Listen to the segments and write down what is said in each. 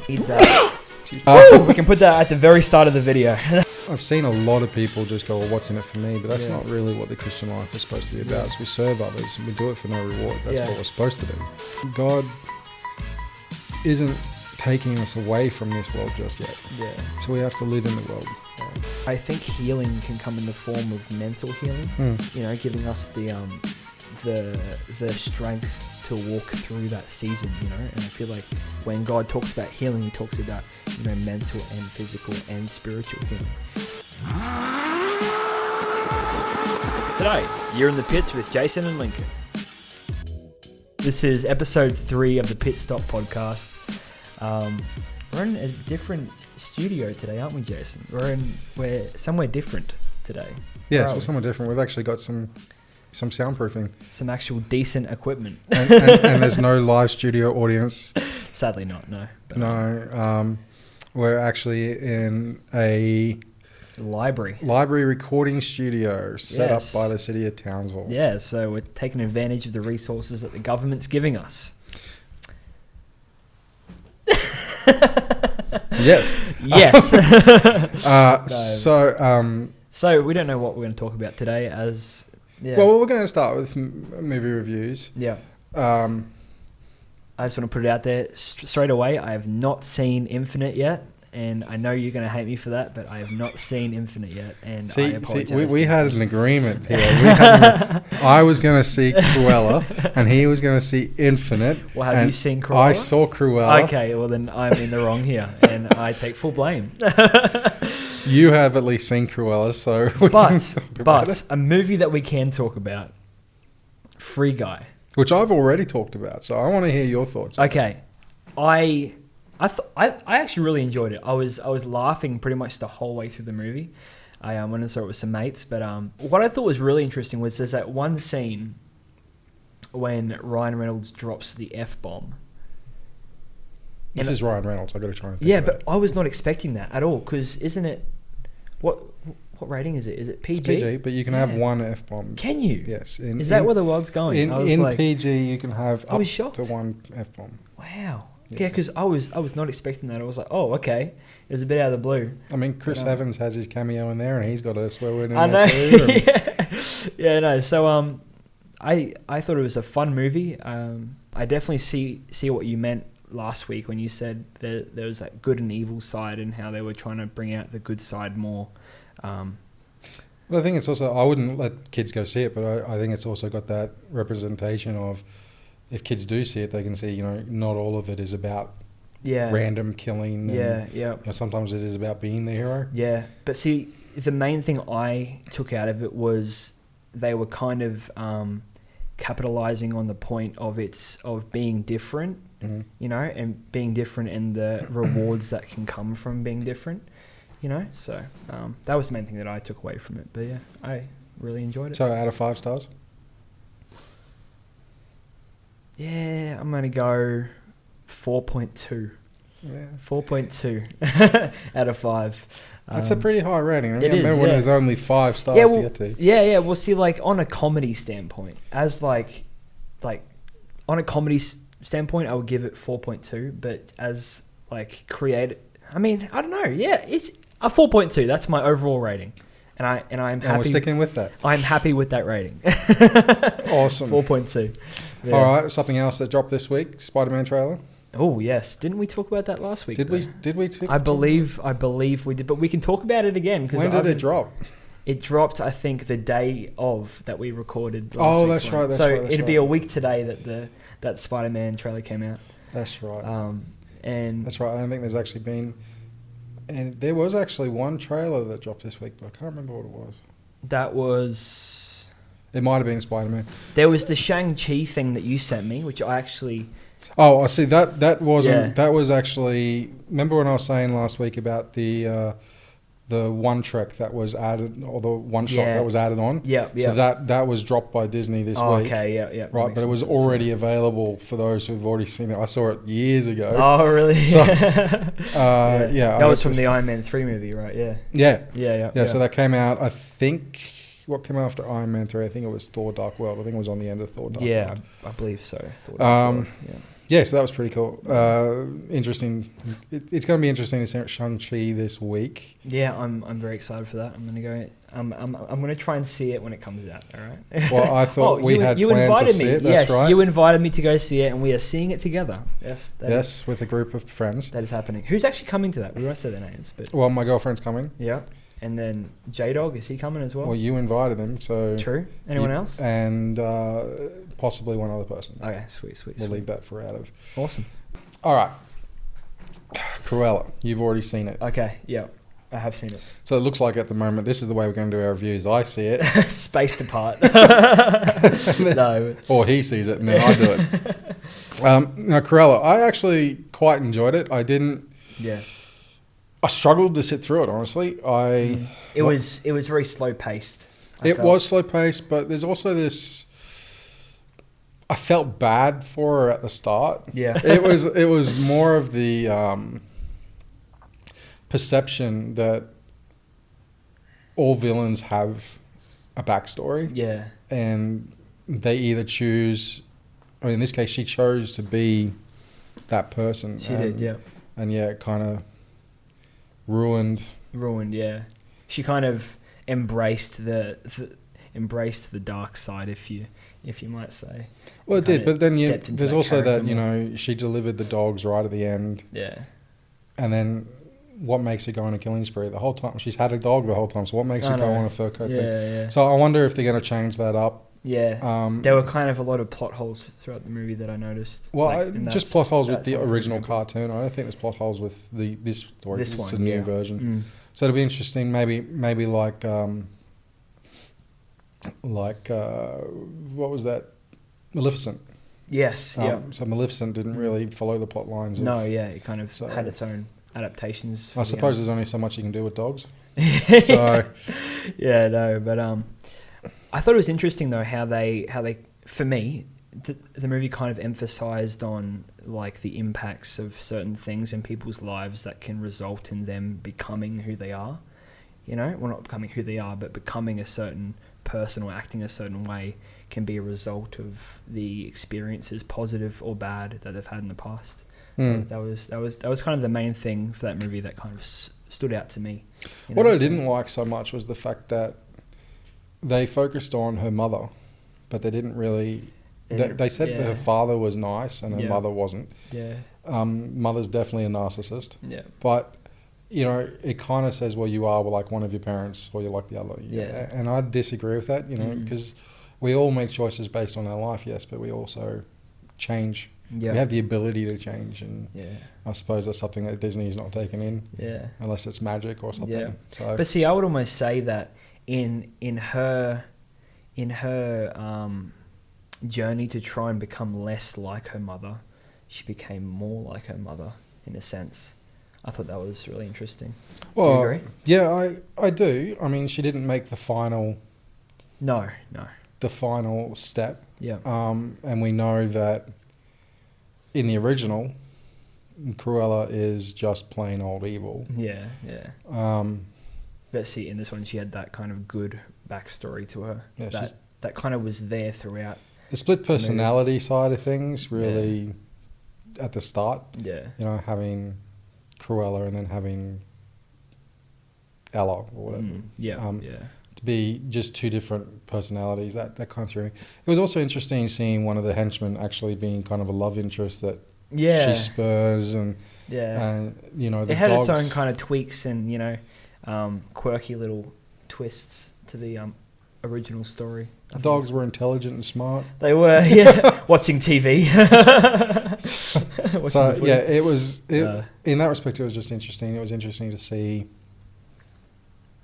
Need that. We can put that at the very start of the video. I've seen a lot of people just go, well, what's in it for me? But that's not really what the Christian life is supposed to be about. We serve others and we do it for no reward. That's what we're supposed to do. God isn't taking us away from this world just yet. Yeah. So we have to live in the world. I think healing can come in the form of mental healing. You know, giving us the strength to walk through that season, you know. And I feel like when God talks about healing, he talks about, you know, mental and physical and spiritual healing. Today, you're in the pits with Jason and Lincoln. This is episode 3 of the PITSTOP podcast. We're in a different studio today, aren't we, Jason? We're somewhere different today. Yes, we're somewhere different. We've actually got some soundproofing. Some actual decent equipment. and there's no live studio audience. Sadly not, no. But no. We're actually in a library recording studio set up by the city of Townsville. Yeah, so we're taking advantage of the resources that the government's giving us. Yes. So we don't know what we're going to talk about today as... Yeah. Well, we're going to start with movie reviews. Yeah. I just want to put it out there straight away. I have not seen Infinite yet, and I know you're going to hate me for that, but I have not seen Infinite yet, and I apologize. We had an agreement here. I was going to see Cruella, and he was going to see Infinite. Well, have you seen Cruella? I saw Cruella. Okay, well then I'm in the wrong here, and I take full blame. You have at least seen Cruella, so... But a movie that we can talk about, Free Guy. Which I've already talked about, so I want to hear your thoughts. Okay. I actually really enjoyed it. I was laughing pretty much the whole way through the movie. I went and saw it with some mates, but what I thought was really interesting was there's that one scene when Ryan Reynolds drops the F-bomb. This is Ryan Reynolds. I got to try and think. Yeah, but I was not expecting that at all, because isn't it... What rating is it? Is it PG? It's PG, but you can have one F-bomb. Can you? Yes. Is that where the world's going? In PG, you can have up shocked. to one F-bomb. Wow. Yeah, because I was not expecting that. I was like, oh, okay. It was a bit out of the blue. I mean, Chris Evans has his cameo in there, and he's got a swear word in there too. Yeah, no. So I thought it was a fun movie. I definitely see what you meant last week when you said there was that good and evil side, and how they were trying to bring out the good side more. Well, I think it's also, I wouldn't let kids go see it, but I think it's also got that representation of, if kids do see it, they can see, you know, not all of it is about random killing. And, you know, sometimes it is about being the hero. Yeah, but see, the main thing I took out of it was they were kind of capitalizing on the point of being different. Mm-hmm. You know, and being different and the rewards that can come from being different, you know. So that was the main thing that I took away from it. But yeah, I really enjoyed it. So out of 5 stars? Yeah, I'm going to go 4.2. Yeah. 4.2 out of 5. That's a pretty high rating. I remember when there's only 5 stars to get to. Yeah. Well, see, like on a comedy standpoint, as like on a comedy standpoint, I would give it 4.2, but as like I mean, I don't know. Yeah, it's a 4.2. That's my overall rating, and I'm happy. And we're sticking with that. I'm happy with that rating. Awesome. 4.2. Yeah. All right. Something else that dropped this week: Spider-Man trailer. Oh yes, didn't we talk about that last week? Did we? I believe we did, but we can talk about it again. When did it drop? It dropped, I think, the day of that we recorded. That's right. So it'd be a week today that Spider-Man trailer came out. That's right. And that's right. I don't think there's actually been, and there was actually one trailer that dropped this week, but I can't remember what it was. That was. It might have been Spider-Man. There was the Shang-Chi thing that you sent me, which I actually. Oh, I see. That wasn't. Yeah. That was actually. Remember when I was saying last week about the one track that was added, or the one shot that was added on? Yeah. So that was dropped by Disney this week. Okay, yeah. Right, but it was already available for those who've already seen it. I saw it years ago. Oh, really? So, that was from the Iron Man 3 movie, right? Yeah. Yeah. So that came out, I think, what came after Iron Man 3? I think it was Thor Dark World. I think it was on the end of Thor Dark World. Yeah, I believe so. Thor Dark World. Yeah, so that was pretty cool. Interesting. It's going to be interesting to see Shang-Chi this week. Yeah, I'm very excited for that. I'm going to go. I'm going to try and see it when it comes out. All right. Well, I thought we had planned to see it. Yes, That's right. you invited me to go see it, and we are seeing it together. Yes. Yes, with a group of friends. That is happening. Who's actually coming to that? We won't say their names, but Well, my girlfriend's coming. yeah. And then J-Dog, is he coming as well? Well, you invited him, so... True. Anyone else? And possibly one other person. Okay, sweet. We'll leave that for out of... Awesome. All right. Cruella, you've already seen it. Okay, yeah. I have seen it. So it looks like at the moment, this is the way we're going to do our reviews. I see it. Spaced apart. No. Or he sees it and then I do it. Now, Cruella, I actually quite enjoyed it. Yeah. I struggled to sit through it, honestly. It was very slow paced. It was slow paced, but there's also this... I felt bad for her at the start. Yeah. It was more of the perception that all villains have a backstory. Yeah. And they either choose... I mean, in this case, she chose to be that person. She did, yeah. And yeah, it kind of ruined, yeah. She kind of embraced the dark side, if you might say. Well, it did, but then there's also that, more. She delivered the dogs right at the end. Yeah. And then what makes her go on a killing spree the whole time? She's had a dog the whole time, so what makes her go on a fur coat thing? Yeah. So I wonder if they're going to change that up. Yeah. There were kind of a lot of plot holes throughout the movie that I noticed. Well, just plot holes with the original cartoon. I don't think there's plot holes with this story. This one, it's a new version. So it'll be interesting. Maybe like what was that? Maleficent. Yes. Yeah. So Maleficent didn't really follow the plot lines. It kind of had its own adaptations. I suppose there's only so much you can do with dogs. So. Yeah. No, but I thought it was interesting though how they for me the movie kind of emphasized on like the impacts of certain things in people's lives that can result in them becoming who they are. Well, not becoming who they are, but becoming a certain person or acting a certain way can be a result of the experiences, positive or bad, that they've had in the past. That was kind of the main thing for that movie that kind of stood out to me. What I didn't like so much was the fact that they focused on her mother, but they didn't really... They said that her father was nice and her mother wasn't. Yeah. Mother's definitely a narcissist. Yeah. But, it kind of says, well, you are like one of your parents or you're like the other. Yeah. And I disagree with that, because we all make choices based on our life, yes, but we also change. Yeah. We have the ability to change, and I suppose that's something that Disney's not taken in. Yeah. Unless it's magic or something. Yeah. So. But see, I would almost say that in her journey to try and become less like her mother, she became more like her mother in a sense. I thought that was really interesting. Well, do you agree? Yeah, I do. I mean, she didn't make the final... No. The final step. Yeah. And we know that in the original, Cruella is just plain old evil. Yeah. But see, in this one, she had that kind of good backstory to her. Yeah, that kind of was there throughout. The split personality side of things, really, at the start. Yeah. Having Cruella and then having Ella or whatever. To be just two different personalities, that kind of threw me. It was also interesting seeing one of the henchmen actually being kind of a love interest that she spurs and the it had its own kind of tweaks and quirky little twists to the original story. The dogs were intelligent and smart. They were, watching TV. It was in that respect. It was just interesting. It was interesting to see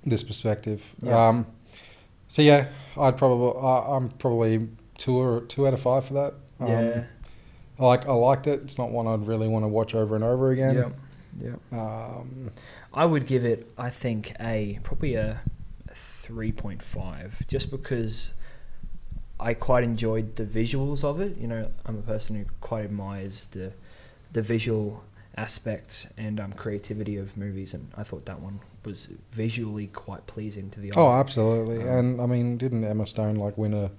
this perspective. Yeah. I'm probably 2 out of 5 for that. I liked it. It's not one I'd really want to watch over and over again. Yeah. I would give it, I think, probably a 3.5, just because I quite enjoyed the visuals of it. I'm a person who quite admires the visual aspects and creativity of movies, and I thought that one was visually quite pleasing to the eye. Oh, absolutely. And I mean, didn't Emma Stone win a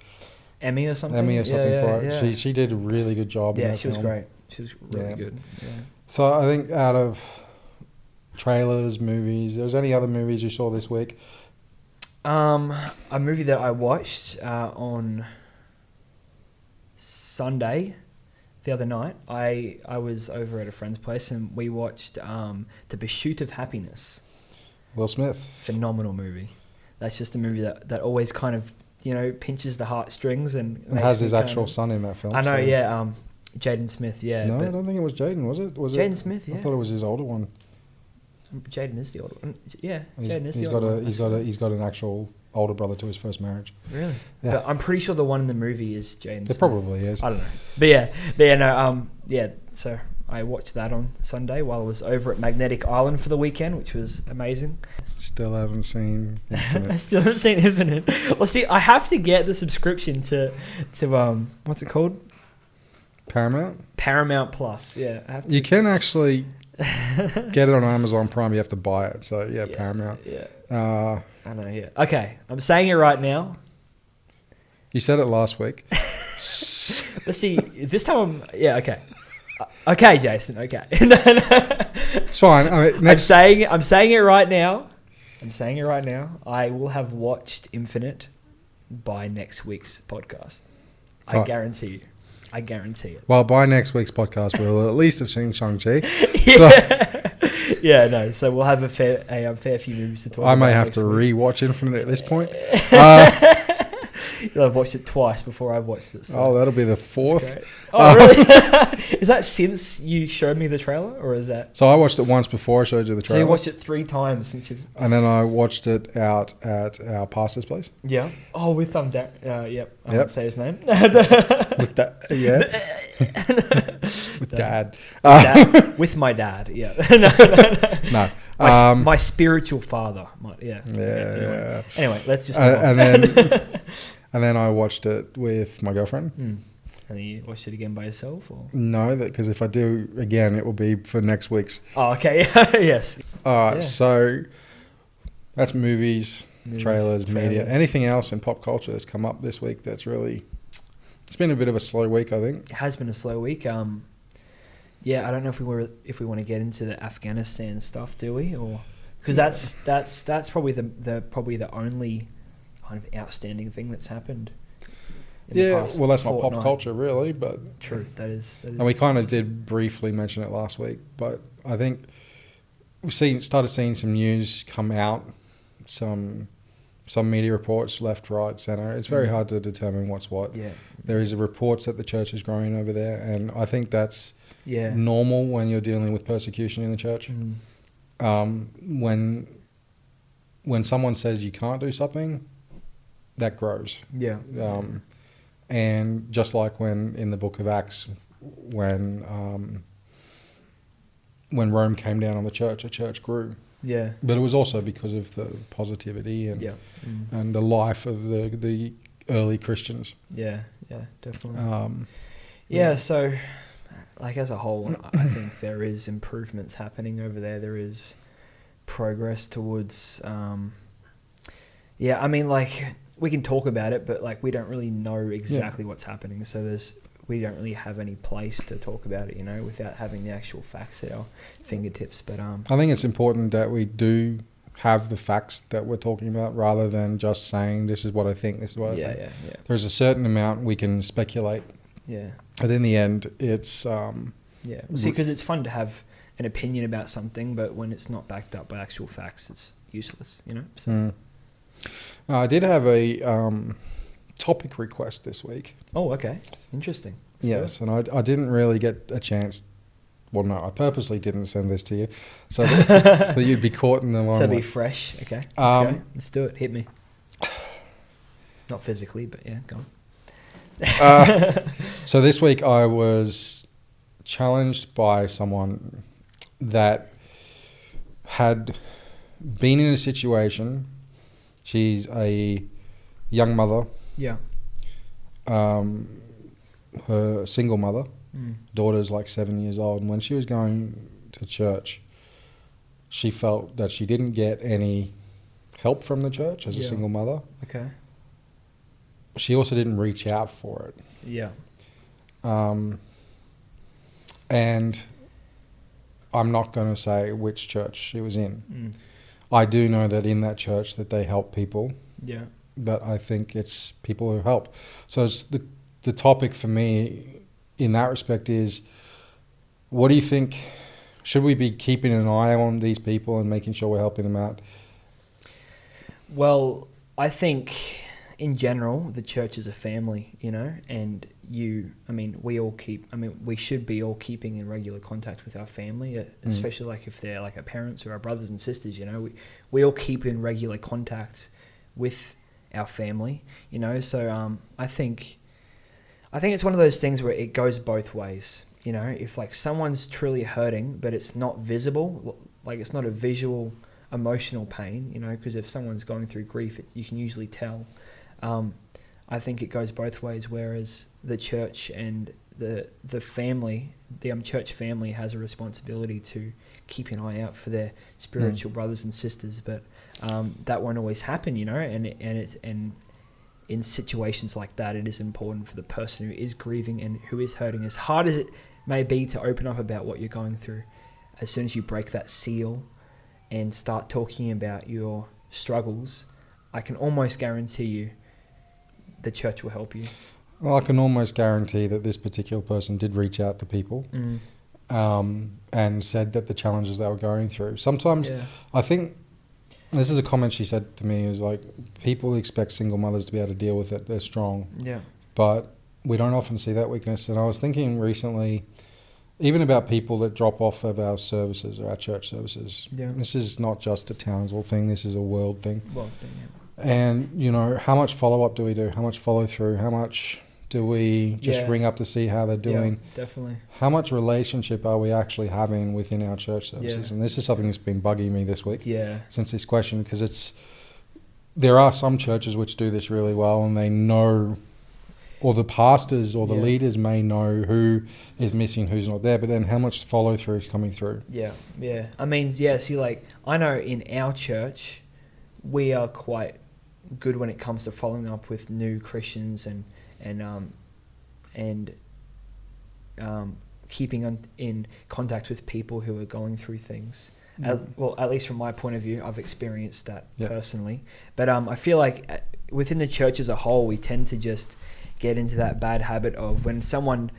Emmy or something? For it? Yeah. She did a really good job. Yeah, in that she was film. great. She was really good. Yeah. So I think out of trailers, movies, there was any other movies you saw this week? A movie that I watched on Sunday, the other night. I was over at a friend's place and we watched The Pursuit of Happiness. Will Smith. Phenomenal movie. That's just a movie that always kind of, pinches the heartstrings and has his actual son in that film. I know, yeah. Jaden Smith, yeah. No, I don't think it was Jaden, was it? Jaden Smith, yeah. I thought it was his older one. Jaden is the older one. Yeah, Jaden is the older one. He's got an actual older brother to his first marriage. Really? Yeah. But I'm pretty sure the one in the movie is Jaden Smith. It probably is. I don't know. But yeah, so I watched that on Sunday while I was over at Magnetic Island for the weekend, which was amazing. Still haven't seen Infinite. I still haven't seen Infinite. Well, see, I have to get the subscription to what's it called? Paramount Plus. Yeah, I have to. You can actually get it on Amazon Prime. You have to buy it. So yeah. Paramount. Yeah. I know. Yeah. Okay, I'm saying it right now. You said it last week. Let's see. This time, okay. Okay, Jason. Okay. No. It's fine. I mean, I'm saying it right now. I will have watched Infinite by next week's podcast. I guarantee you. I guarantee it. Well, by next week's podcast, we'll at least have seen Shang-Chi. Yeah. So we'll have a fair few movies to talk about. I may have to rewatch Infinite at this point. I've watched it twice before I've watched it. So. Oh, that'll be the fourth. Oh, really? Is that since you showed me the trailer, or is that? So I watched it once before I showed you the trailer. So you watched it 3 times since you've. And then I watched it out at our pastor's place. Yeah. Oh, with yep. I won't say his name. With that, yeah. With Dad. With my dad. Yeah. No. My spiritual father. Yeah. Anyway, let's just. And then I watched it with my girlfriend. And then you watched it again by yourself? Or? No, because if I do again, it will be for next week's. Oh, okay. Yes. All right, so that's movies, trailers, media. Anything else in pop culture that's come up this week that's really... It's been a bit of a slow week, I think. It has been a slow week. I don't know if we want to get into the Afghanistan stuff, do we? Or because that's probably the only kind of outstanding thing that's happened. Well, that's not pop culture really, but true. That is. And we kind of did briefly mention it last week, but I think we've started seeing some news come out, some media reports, left, right, centre. It's very hard to determine what's what. Yeah. There is reports that the church is growing over there, and I think that's normal when you're dealing with persecution in the church. When someone says you can't do something, that grows. Yeah. And just like when in the book of Acts, when Rome came down on the church grew. Yeah. But it was also because of the positivity and the life of the early Christians. Yeah, definitely. So like as a whole, I think there is improvements happening over there. There is progress towards I mean, like, we can talk about it, but like we don't really know exactly what's happening. So we don't really have any place to talk about it, without having the actual facts at our fingertips. But I think it's important that we do have the facts that we're talking about, rather than just saying this is what I think, this is what I think. Yeah. There's a certain amount we can speculate. Yeah. But in the end, it's See, because it's fun to have an opinion about something, but when it's not backed up by actual facts, it's useless. So. I did have a topic request this week. Oh, okay. Interesting. Yes, and I didn't really get a chance. Well, no, I purposely didn't send this to you, so that you'd be caught in the line. So it'd be fresh. Okay, let's go. Let's do it. Hit me. Not physically, but yeah, go on. So this week I was challenged by someone that had been in a situation. She's a young mother. Yeah. Her single mother. Daughter's like 7 years old. And when she was going to church, she felt that she didn't get any help from the church as a single mother. Okay. She also didn't reach out for it. Yeah. And I'm not going to say which church she was in. I do know that in that church that they help people. Yeah. But I think it's people who help. So it's the topic for me in that respect is, what do you think? Should we be keeping an eye on these people and making sure we're helping them out? Well, I think in general, the church is a family, and we should be all keeping in regular contact with our family, especially like if they're like our parents or our brothers and sisters, we all keep in regular contact with our family, so I think it's one of those things where it goes both ways. If like someone's truly hurting, but it's not visible, like it's not a visual emotional pain, because if someone's going through grief, you can usually tell. I think it goes both ways, whereas the church and the family, the church family has a responsibility to keep an eye out for their spiritual brothers and sisters, but that won't always happen, and in situations like that, it is important for the person who is grieving and who is hurting, as hard as it may be to open up about what you're going through. As soon as you break that seal and start talking about your struggles, I can almost guarantee you the church will help you. Well, I can almost guarantee that this particular person did reach out to people and said that the challenges they were going through. Sometimes I think, this is a comment she said to me, is like, people expect single mothers to be able to deal with it. They're strong. Yeah. But we don't often see that weakness. And I was thinking recently, even about people that drop off of our services or our church services. Yeah. This is not just a Townsville thing. This is a world thing. And, how much follow-up do we do? How much follow-through? How much do we just ring up to see how they're doing? Yeah, definitely. How much relationship are we actually having within our church services? Yeah. And this is something that's been bugging me this week since this question, because there are some churches which do this really well, and they know, or the pastors or the leaders may know who is missing, who's not there, but then how much follow-through is coming through. Yeah. See, like, I know in our church, we are quite good when it comes to following up with new Christians and keeping in contact with people who are going through things. At least from my point of view, I've experienced that personally. But I feel like within the church as a whole, we tend to just get into that bad habit of when someone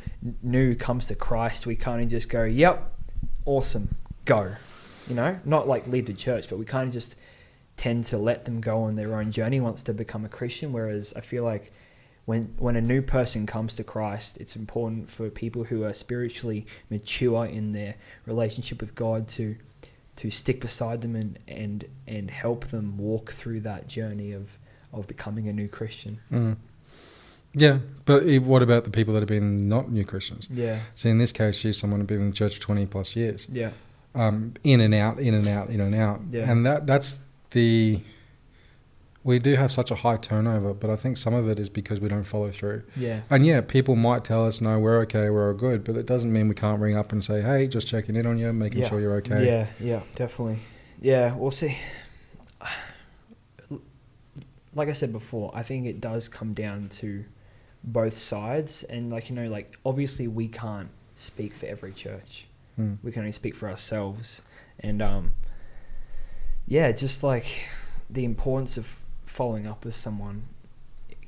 new comes to Christ, we kind of just go, yep, awesome, go. Not like leave the church, but we kind of just tend to let them go on their own journey once to become a Christian. Whereas I feel like when a new person comes to Christ, it's important for people who are spiritually mature in their relationship with God to stick beside them and help them walk through that journey of becoming a new Christian. Yeah, but what about the people that have been not new Christians? Yeah. So in this case, she's someone who's been in the church for 20 plus years. Yeah. In and out. Yeah. And that's we do have such a high turnover, but I think some of it is because we don't follow through. Yeah. And people might tell us, no, we're okay, we're all good, but it doesn't mean we can't ring up and say, hey, just checking in on you, making sure you're okay. Yeah, definitely. Yeah, we'll see. Like I said before, I think it does come down to both sides, and obviously we can't speak for every church. We can only speak for ourselves, and just like the importance of following up with someone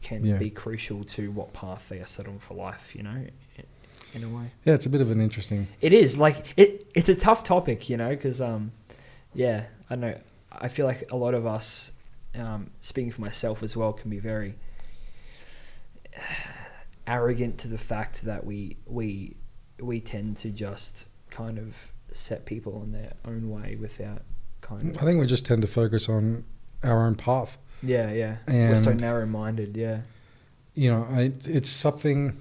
can be crucial to what path they are set on for life, in a way. Yeah, it's a bit of an interesting... It is, it's a tough topic, because, I know, I feel like a lot of us, speaking for myself as well, can be very arrogant to the fact that we tend to just kind of set people in their own way without kind of... I think we just tend to focus on our own path. Yeah. And we're so narrow-minded, it's something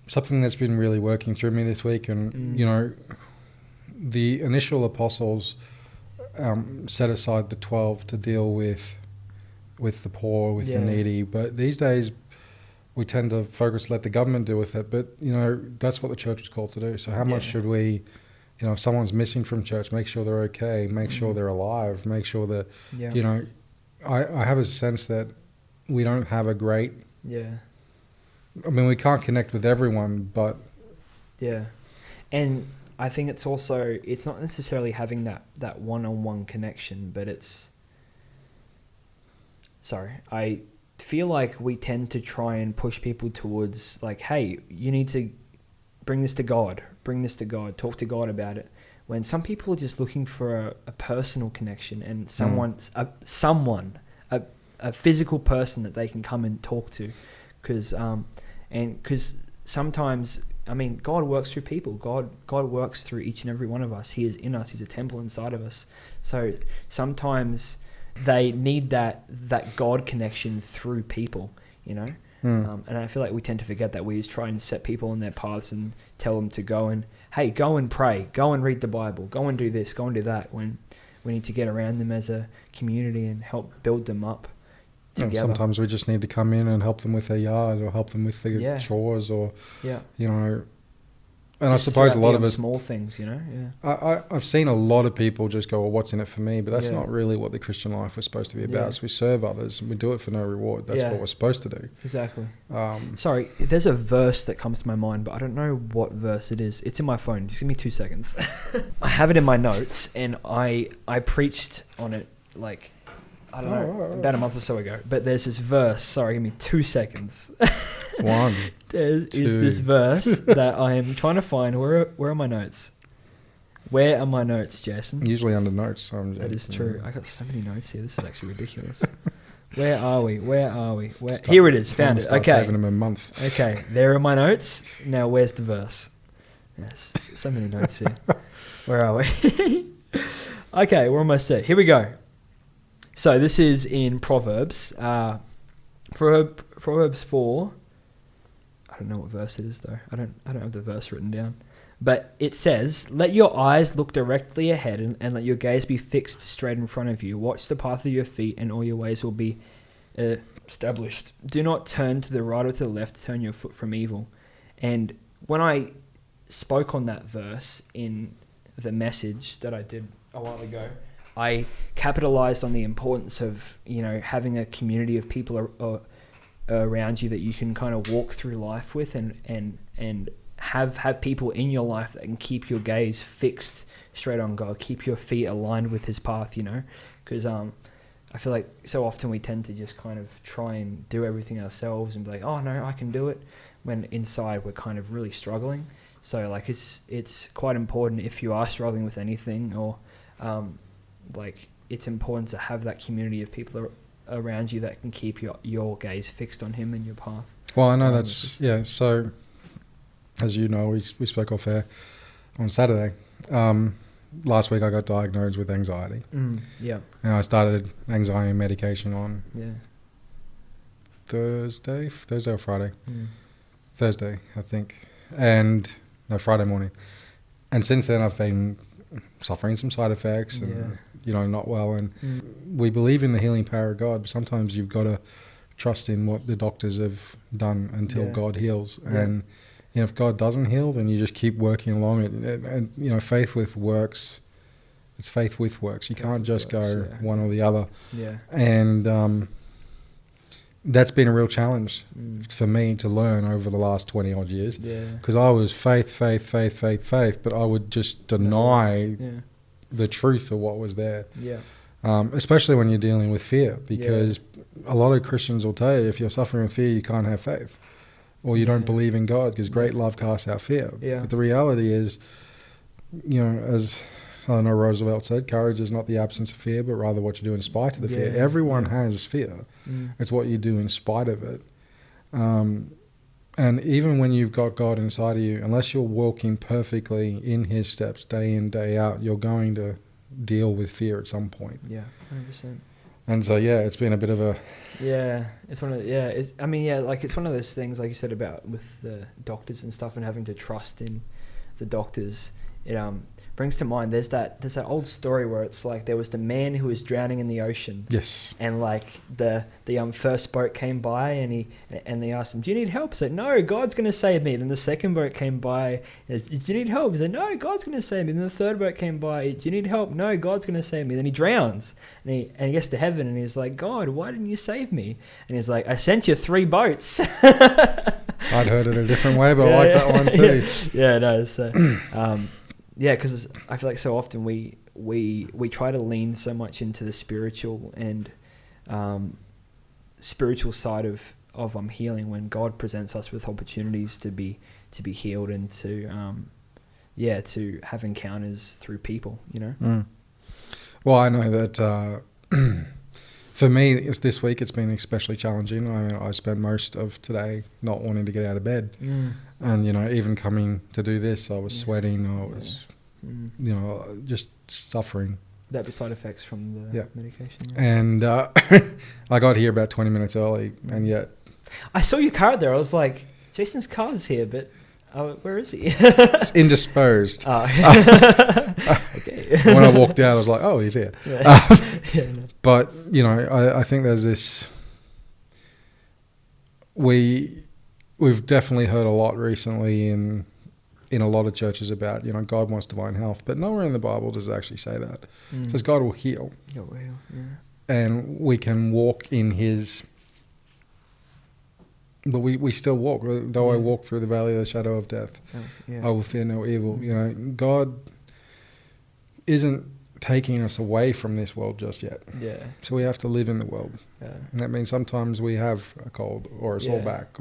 that's been really working through me this week, and, the initial apostles set aside the 12 to deal with the poor, with the needy, but these days we tend to let the government deal with it, but that's what the church is called to do. So how much should we, if someone's missing from church, make sure they're okay, make sure they're alive, make sure that I have a sense that we don't have a great I mean, we can't connect with everyone, but Yeah. And I think it's also, it's not necessarily having that one-on-one connection, but I feel like we tend to try and push people towards like, hey, you need to bring this to God, talk to God about it. When some people are just looking for a personal connection and a physical person that they can come and talk to. Because sometimes, I mean, God works through people. God works through each and every one of us. He is in us. He's a temple inside of us. So sometimes they need that God connection through people, you know? And I feel like we tend to forget that. We just try and set people on their paths and tell them to go and, hey, go and pray, go and read the Bible, go and do this, go and do that, when we need to get around them as a community and help build them up together. Sometimes we just need to come in and help them with their yard or help them with the chores or, you know. And just I suppose a lot of us... small things, you know, I've seen a lot of people just go, well, what's in it for me? But that's not really what the Christian life was supposed to be about. So we serve others and we do it for no reward. That's what we're supposed to do. Exactly. Sorry, there's a verse that comes to my mind, but I don't know what verse it is. It's in my phone. Just give me 2 seconds. I have it in my notes, and I preached on it like... I don't know, about a month or so ago. But there's this verse. Sorry, give me 2 seconds. Is this verse that I am trying to find. Where are my notes? Where are my notes, Jason? Usually under notes. That is true. I got so many notes here. This is actually ridiculous. Where are we? Here it is. Found it. Okay. Saving them in months. Okay, there are my notes. Now, where's the verse? Yes, so many notes here. Where are we? Okay, we're almost there. Here we go. So this is in Proverbs. Proverbs 4. I don't know what verse it is though. I don't have the verse written down. But it says, "Let your eyes look directly ahead and let your gaze be fixed straight in front of you. Watch the path of your feet, and all your ways will be established. Do not turn to the right or to the left. Turn your foot from evil." And when I spoke on that verse in the message that I did a while ago, I capitalized on the importance of, you know, having a community of people around you that you can kind of walk through life with, and have people in your life that can keep your gaze fixed straight on God, keep your feet aligned with His path, you know, because I feel like so often we tend to just kind of try and do everything ourselves and be like, oh no, I can do it, when inside we're kind of really struggling. So like it's quite important if you are struggling with anything, or like it's important to have that community of people around you that can keep your gaze fixed on Him and your path. Well, I know that's, so as you know, we spoke off air on Saturday. Last week I got diagnosed with anxiety. And I started anxiety medication on Thursday or Friday. Thursday, I think. Friday morning. And since then I've been suffering some side effects and, you know, not well. And we believe in the healing power of God, but sometimes you've got to trust in what the doctors have done until God heals. And, you know, if God doesn't heal, then you just keep working along it. And you know, faith with works, it's faith with works. You can't just go one or the other. And that's been a real challenge for me to learn over the last 20 odd years. Because I was faith, but I would just deny the truth of what was there. Especially when you're dealing with fear, because a lot of Christians will tell you, if you're suffering with fear, you can't have faith, or you don't believe in God, because great love casts out fear. But the reality is, you know, as I know Roosevelt said, courage is not the absence of fear, but rather what you do in spite of the fear. Everyone has fear. It's what you do in spite of it. And even when you've got God inside of you, unless you're walking perfectly in His steps day in, day out, you're going to deal with fear at some point. 100%. And so, it's been a bit of a... it's one of the, it's one of those things, like you said, about with the doctors and stuff, and having to trust in the doctors. It brings to mind, there's that old story where it's like there was the man who was drowning in the ocean. And like the first boat came by and they asked him, "Do you need help?" He said, "No, God's going to save me." Then the second boat came by, and said, "Do you need help?" He said, "No, God's going to save me." Then the third boat came by, "Do you need help?" "No, God's going to save me." Then he drowns and he gets to heaven and he's like, "God, why didn't you save me?" And he's like, "I sent you 3 boats." I'd heard it a different way, but I like that one too. No. So, because I feel like so often we try to lean so much into the spiritual and spiritual side of healing, when God presents us with opportunities to be healed and to have encounters through people, you know. Well, I know that for me, this week it's been especially challenging. I spent most of today not wanting to get out of bed, and even coming to do this, I was sweating. I was, just suffering. That'd be side effects from the medication. Yeah. And I got here about 20 minutes early, and yet I saw your car there. I was like, Jason's car's here, but where is he? It's indisposed. Okay. When I walked out, I was like, oh, he's here. But, I think there's this... We've definitely heard a lot recently in a lot of churches about, God wants divine health. But nowhere in the Bible does it actually say that. It says God will heal. God will heal, yeah. And we can walk in his... But we still walk. Though I walk through the valley of the shadow of death, I will fear no evil. God isn't taking us away from this world just yet. Yeah. So we have to live in the world. Yeah. And that means sometimes we have a cold or a sore back.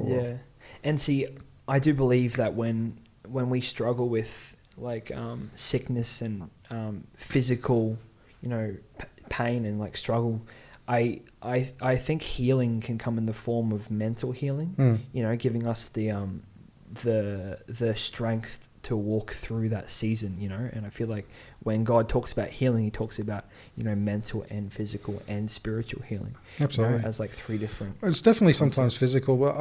And see, I do believe that when we struggle with sickness and physical, pain and struggle, I think healing can come in the form of mental healing, giving us the strength to walk through that season, and I feel like when God talks about healing, he talks about, mental and physical and spiritual healing. Absolutely. As three different... It's definitely concepts. Sometimes physical, but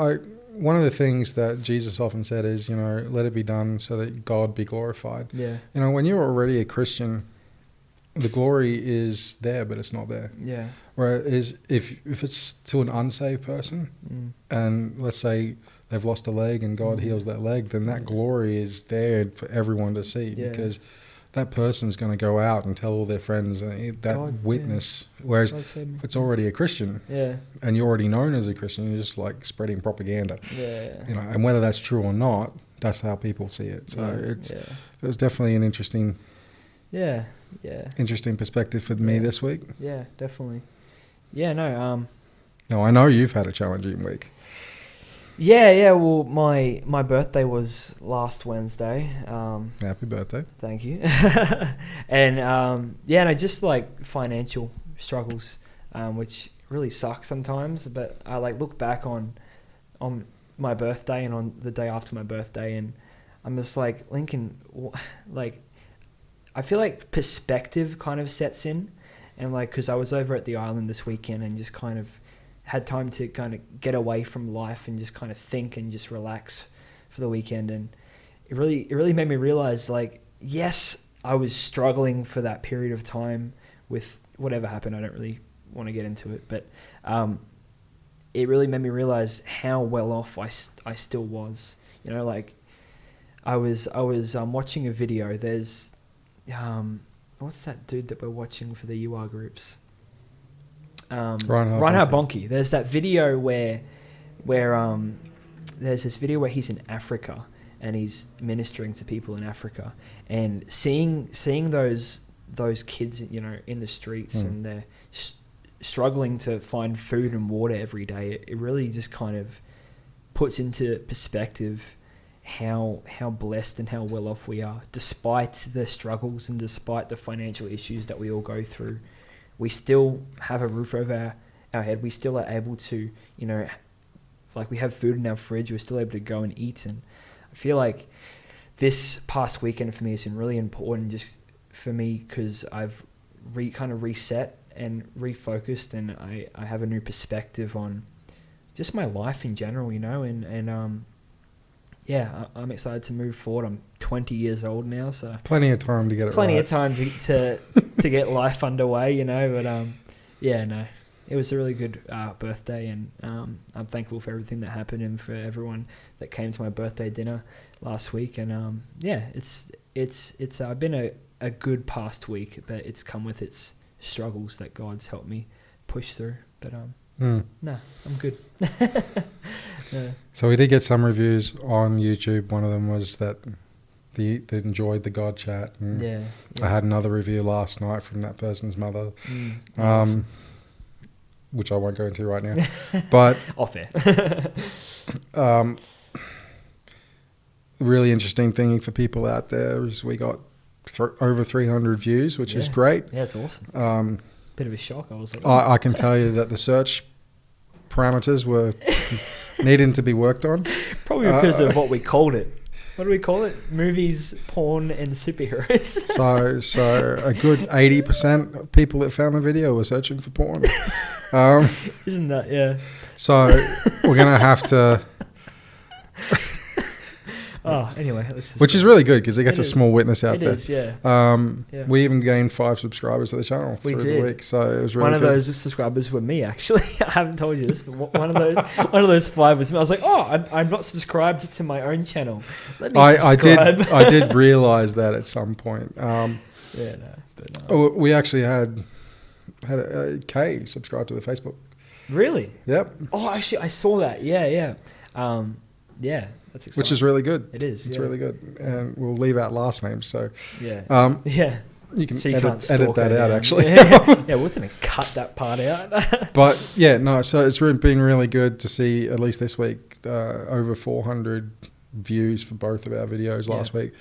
one of the things that Jesus often said is, let it be done so that God be glorified. Yeah. When you're already a Christian, the glory is there, but it's not there. Yeah. Whereas if it's to an unsaved person, and let's say they've lost a leg and God heals that leg, then that glory is there for everyone to see, because that person's going to go out and tell all their friends that God, witness. Whereas if it's already a Christian, and you're already known as a Christian, you're just spreading propaganda. Yeah. And whether that's true or not, that's how people see it. So it was definitely an interesting. Yeah. Interesting perspective for me this week. Yeah, definitely. Yeah, no. No, I know you've had a challenging week. Yeah. Well, my birthday was last Wednesday. Happy birthday! Thank you. And just financial struggles, which really suck sometimes. But I look back on my birthday and on the day after my birthday, and I'm just Lincoln, I feel like perspective kind of sets in, and because I was over at the island this weekend and just kind of had time to kind of get away from life and just kind of think and just relax for the weekend, and it really made me realize yes, I was struggling for that period of time with whatever happened. I don't really want to get into it, but it really made me realize how well off I still was. I was watching a video. There's what's that dude that we're watching for the UR groups? Reinhard Bonnke. There's that video where there's this video where he's in Africa and he's ministering to people in Africa, and seeing those kids, in the streets and they're struggling to find food and water every day. It really just kind of puts into perspective how blessed and how well off we are, despite the struggles and despite the financial issues that we all go through. We still have a roof over our head. We still are able to, we have food in our fridge. We're still able to go and eat. And I feel like this past weekend for me has been really important, just for me, because I've kind of reset and refocused, and I have a new perspective on just my life in general, I'm excited to move forward. I'm 20 years old now, so plenty of time to get it plenty right. of time to get life underway, but it was a really good birthday, and I'm thankful for everything that happened and for everyone that came to my birthday dinner last week. And it's been a good past week, but it's come with its struggles that God's helped me push through. But no, I'm good. So we did get some reviews on YouTube. One of them was that they enjoyed the God chat. And I had another review last night from that person's mother, which I won't go into right now. But off air. The really interesting thing for people out there is we got over 300 views, which is great. Yeah, it's awesome. Bit of a shock. I was like, I can tell you that the search parameters were needing to be worked on. Probably because of what we called it. What do we call it? Movies, porn, and superheroes. So a good 80% of people that found the video were searching for porn. Isn't that, yeah. So we're going to have to... Anyway. Which is really good because it gets a small witness out there. It is, yeah. We even gained 5 subscribers to the channel through the week, so it was really good. One of those subscribers were me, actually. I haven't told you this, but one of those 5 was me. I was like, I'm not subscribed to my own channel. Let me subscribe. I did realize that at some point. We actually had a Kay subscribe to the Facebook. Really? Yep. Oh, actually, I saw that. Yeah. That's exciting. Which is really good. It is. It's really good. And we'll leave out last names. So you can edit that out, actually. Yeah, we're going to cut that part out. But so it's been really good to see, at least this week, over 400 views for both of our videos last week.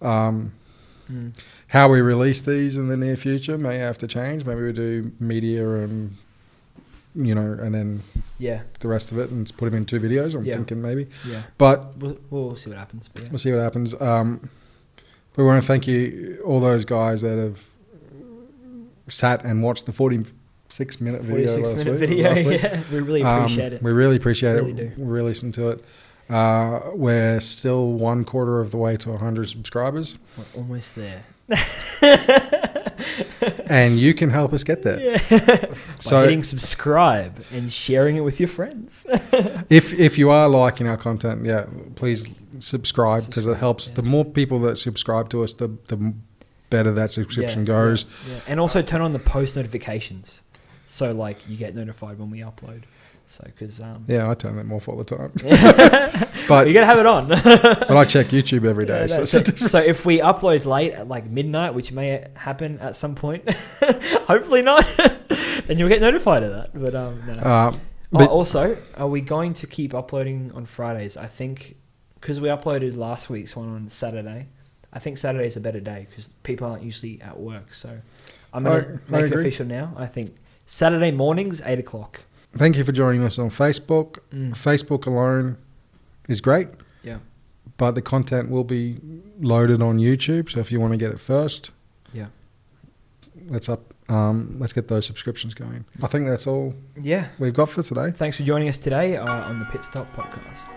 How we release these in the near future may have to change. Maybe we do media and and then the rest of it and put them in 2 videos. I'm thinking maybe. Yeah. But we'll see what happens. We'll see what happens. We want to thank you, all those guys that have sat and watched the 46-minute video last week. Yeah, we really appreciate it. We really appreciate really it. Do. We really listen to it. We're still 1/4 of the way to 100 subscribers. We're almost there. And you can help us get there. Yeah. By hitting subscribe and sharing it with your friends. If you are liking our content, please subscribe because it helps. The more people that subscribe to us, the better that subscription goes. Yeah. And also turn on the post notifications, so you get notified when we upload. So, because I turn them off all the time. But you gotta have it on. But I check YouTube every day. So if we upload late at midnight, which may happen at some point, hopefully not, then you'll get notified of that. But no. Also, are we going to keep uploading on Fridays? I think because we uploaded last week's one on Saturday. I think Saturday is a better day because people aren't usually at work. So I'm gonna make it official now. I think Saturday mornings 8:00. Thank you for joining us on Facebook. Facebook alone is great. Yeah. But the content will be loaded on YouTube. So if you want to get it first, let's get those subscriptions going. I think that's all we've got for today. Thanks for joining us today on the PITSTOP podcast.